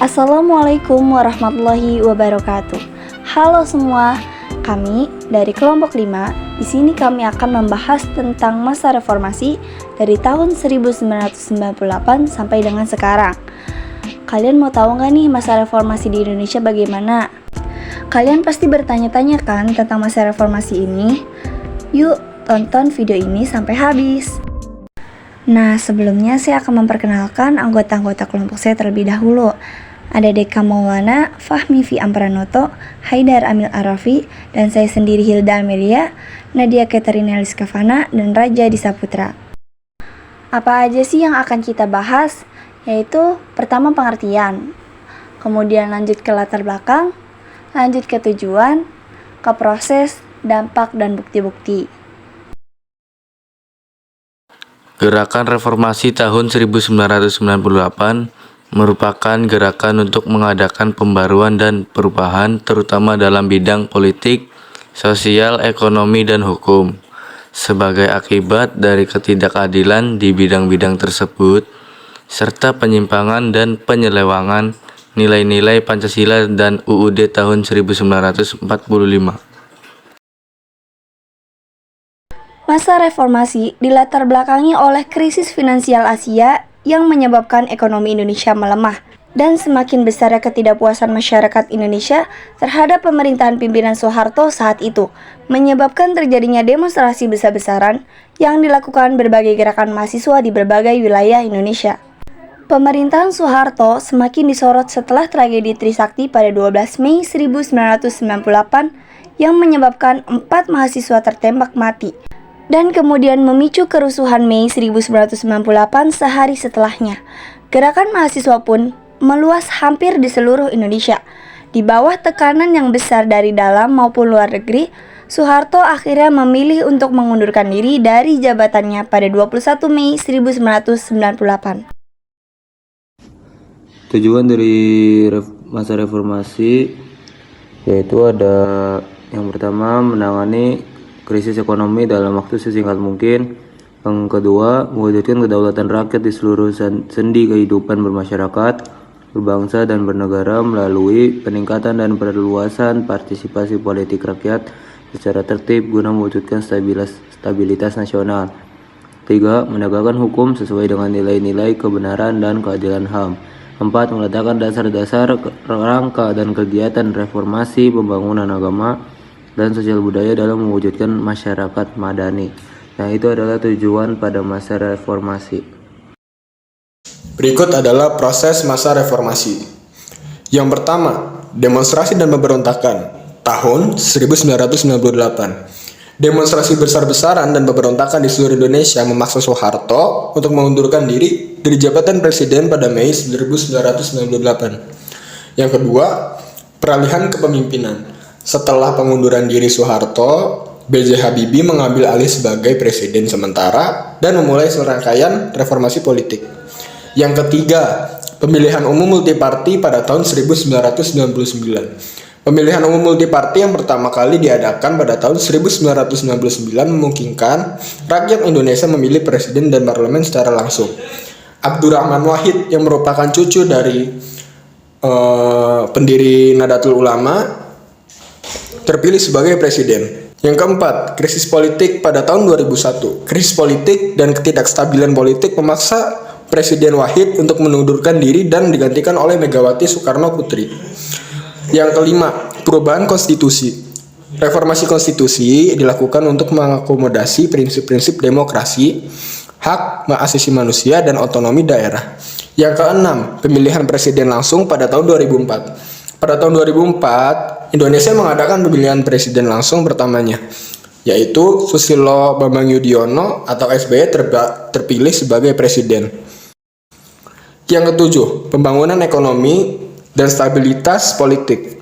Assalamualaikum warahmatullahi wabarakatuh. Halo semua, kami dari kelompok 5. Di sini kami akan membahas tentang masa reformasi dari tahun 1998 sampai dengan sekarang. Kalian mau tahu nggak nih masa reformasi di Indonesia bagaimana? Kalian pasti bertanya-tanya kan tentang masa reformasi ini? Yuk, tonton video ini sampai habis. Nah, sebelumnya saya akan memperkenalkan anggota-anggota kelompok saya terlebih dahulu. Ada Deka Maulana, Fahmi Fi Ampranoto, Haidar Amil Arafi, dan saya sendiri Hilda Amelia, Nadia Katerina Liskavana, dan Raja Disaputra. Apa aja sih yang akan kita bahas? Yaitu pertama pengertian, kemudian lanjut ke latar belakang, lanjut ke tujuan, ke proses, dampak, dan bukti-bukti. Gerakan Reformasi tahun 1998 merupakan gerakan untuk mengadakan pembaruan dan perubahan terutama dalam bidang politik, sosial, ekonomi, dan hukum. Sebagai akibat dari ketidakadilan di bidang-bidang tersebut, serta penyimpangan dan penyelewangan nilai-nilai Pancasila dan UUD tahun 1945. Masa reformasi dilatar belakangi oleh krisis finansial Asia yang menyebabkan ekonomi Indonesia melemah dan semakin besarnya ketidakpuasan masyarakat Indonesia terhadap pemerintahan pimpinan Soeharto saat itu, menyebabkan terjadinya demonstrasi besar-besaran yang dilakukan berbagai gerakan mahasiswa di berbagai wilayah Indonesia. Pemerintahan Soeharto semakin disorot setelah tragedi Trisakti pada 12 Mei 1998 yang menyebabkan 4 mahasiswa tertembak mati, dan kemudian memicu kerusuhan Mei 1998 sehari setelahnya. Gerakan mahasiswa pun meluas hampir di seluruh Indonesia. Di bawah tekanan yang besar dari dalam maupun luar negeri, Soeharto akhirnya memilih untuk mengundurkan diri dari jabatannya pada 21 Mei 1998. Tujuan dari masa reformasi yaitu ada yang pertama menangani krisis ekonomi dalam waktu sesingkat mungkin. Yang kedua, mewujudkan kedaulatan rakyat di seluruh sendi kehidupan bermasyarakat, berbangsa, dan bernegara melalui peningkatan dan perluasan partisipasi politik rakyat secara tertib guna mewujudkan stabilitas nasional. Tiga, menegakkan hukum sesuai dengan nilai-nilai kebenaran dan keadilan HAM. 4. Meletakkan dasar-dasar rangka dan kegiatan reformasi pembangunan agama dan sosial budaya dalam mewujudkan masyarakat madani. Nah, itu adalah tujuan pada masa reformasi. Berikut adalah proses masa reformasi. Yang pertama, demonstrasi dan pemberontakan tahun 1998. Demonstrasi besar-besaran dan pemberontakan di seluruh Indonesia memaksa Soeharto untuk mengundurkan diri dari jabatan presiden pada Mei 1998. Yang kedua, peralihan kepemimpinan. Setelah pengunduran diri Soeharto, B.J. Habibie mengambil alih sebagai presiden sementara dan memulai serangkaian reformasi politik. Yang ketiga, pemilihan umum multiparti pada tahun 1999. Pemilihan umum multiparti yang pertama kali diadakan pada tahun 1999 memungkinkan rakyat Indonesia memilih presiden dan parlemen secara langsung. Abdurrahman Wahid yang merupakan cucu dari pendiri Nahdlatul Ulama terpilih sebagai presiden. Yang keempat, krisis politik pada tahun 2001. Krisis politik dan ketidakstabilan politik memaksa Presiden Wahid untuk mengundurkan diri dan digantikan oleh Megawati Soekarno Putri. Yang kelima, perubahan konstitusi. Reformasi konstitusi dilakukan untuk mengakomodasi prinsip-prinsip demokrasi, hak asasi manusia, dan otonomi daerah. Yang keenam, pemilihan presiden langsung pada tahun 2004. Pada tahun 2004, Indonesia mengadakan pemilihan presiden langsung pertamanya, yaitu Susilo Bambang Yudhoyono atau SBY terpilih sebagai presiden. Yang ketujuh, pembangunan ekonomi dan stabilitas politik.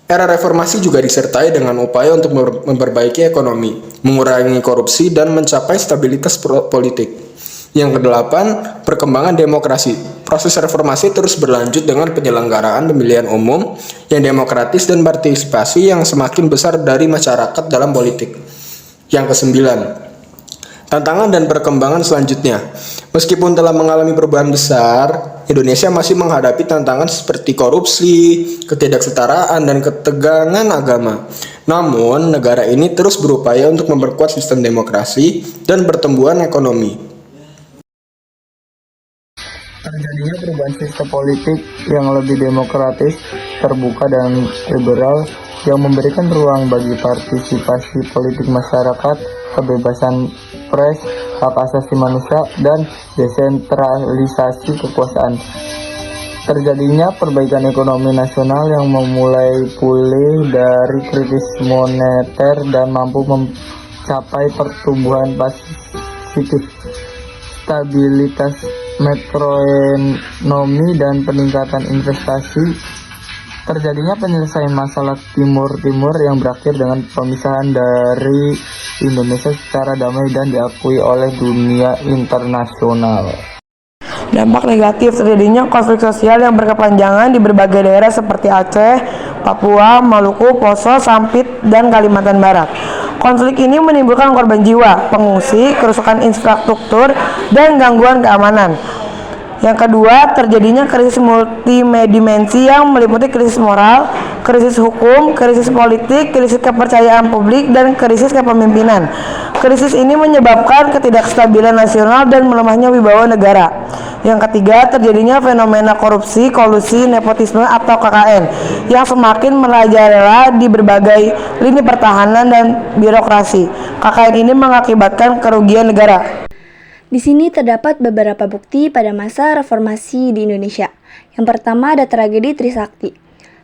Era reformasi juga disertai dengan upaya untuk memperbaiki ekonomi, mengurangi korupsi, dan mencapai stabilitas politik. Yang kedelapan, perkembangan demokrasi. Proses reformasi terus berlanjut dengan penyelenggaraan pemilihan umum yang demokratis dan partisipasi yang semakin besar dari masyarakat dalam politik. Yang kesembilan, tantangan dan perkembangan selanjutnya. Meskipun telah mengalami perubahan besar, Indonesia masih menghadapi tantangan seperti korupsi, ketidaksetaraan, dan ketegangan agama. Namun, negara ini terus berupaya untuk memperkuat sistem demokrasi dan pertumbuhan ekonomi. Terjadinya perubahan sistem politik yang lebih demokratis, terbuka, dan liberal yang memberikan ruang bagi partisipasi politik masyarakat, kebebasan pers, hak asasi manusia, dan desentralisasi kekuasaan. Terjadinya perbaikan ekonomi nasional yang memulai pulih dari krisis moneter dan mampu mencapai pertumbuhan positif, stabilitas makroekonomi, dan peningkatan investasi. Terjadinya penyelesaian masalah Timur yang berakhir dengan pemisahan dari Indonesia secara damai dan diakui oleh dunia internasional. Dampak negatif terjadinya konflik sosial yang berkepanjangan di berbagai daerah seperti Aceh, Papua, Maluku, Poso, Sampit, dan Kalimantan Barat. Konflik ini menimbulkan korban jiwa, pengungsi, kerusakan infrastruktur, dan gangguan keamanan. Yang kedua, terjadinya krisis multidimensi yang meliputi krisis moral, krisis hukum, krisis politik, krisis kepercayaan publik, dan krisis kepemimpinan. Krisis ini menyebabkan ketidakstabilan nasional dan melemahnya wibawa negara. Yang ketiga, terjadinya fenomena korupsi, kolusi, nepotisme atau KKN yang semakin merajalela di berbagai lini pertahanan dan birokrasi. KKN ini mengakibatkan kerugian negara. Di sini terdapat beberapa bukti pada masa reformasi di Indonesia. Yang pertama ada tragedi Trisakti.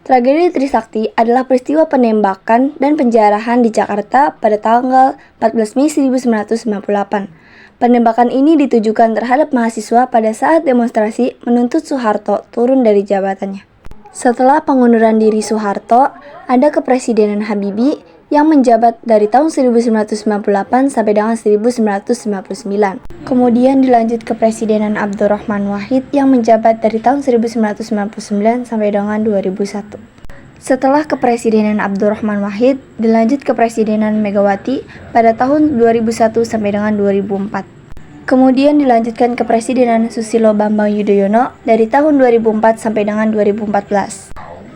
Tragedi Trisakti adalah peristiwa penembakan dan penjarahan di Jakarta pada tanggal 14 Mei 1998. Penembakan ini ditujukan terhadap mahasiswa pada saat demonstrasi menuntut Soeharto turun dari jabatannya. Setelah pengunduran diri Soeharto, ada kepresidenan Habibie yang menjabat dari tahun 1998 sampai dengan 1999. Kemudian dilanjut kepresidenan Abdurrahman Wahid yang menjabat dari tahun 1999 sampai dengan 2001. Setelah kepresidenan Abdurrahman Wahid, dilanjut kepresidenan Megawati pada tahun 2001 sampai dengan 2004. Kemudian dilanjutkan kepresidenan Susilo Bambang Yudhoyono dari tahun 2004 sampai dengan 2014.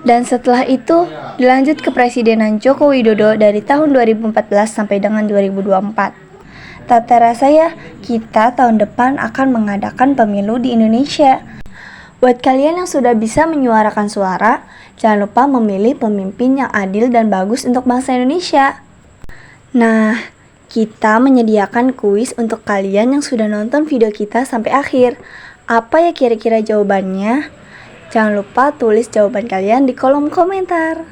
Dan setelah itu dilanjut kepresidenan Joko Widodo dari tahun 2014 sampai dengan 2024. Tata rasanya kita tahun depan akan mengadakan pemilu di Indonesia. Buat kalian yang sudah bisa menyuarakan suara, jangan lupa memilih pemimpin yang adil dan bagus untuk bangsa Indonesia. Nah, kita menyediakan kuis untuk kalian yang sudah nonton video kita sampai akhir. Apa ya kira-kira jawabannya? Jangan lupa tulis jawaban kalian di kolom komentar.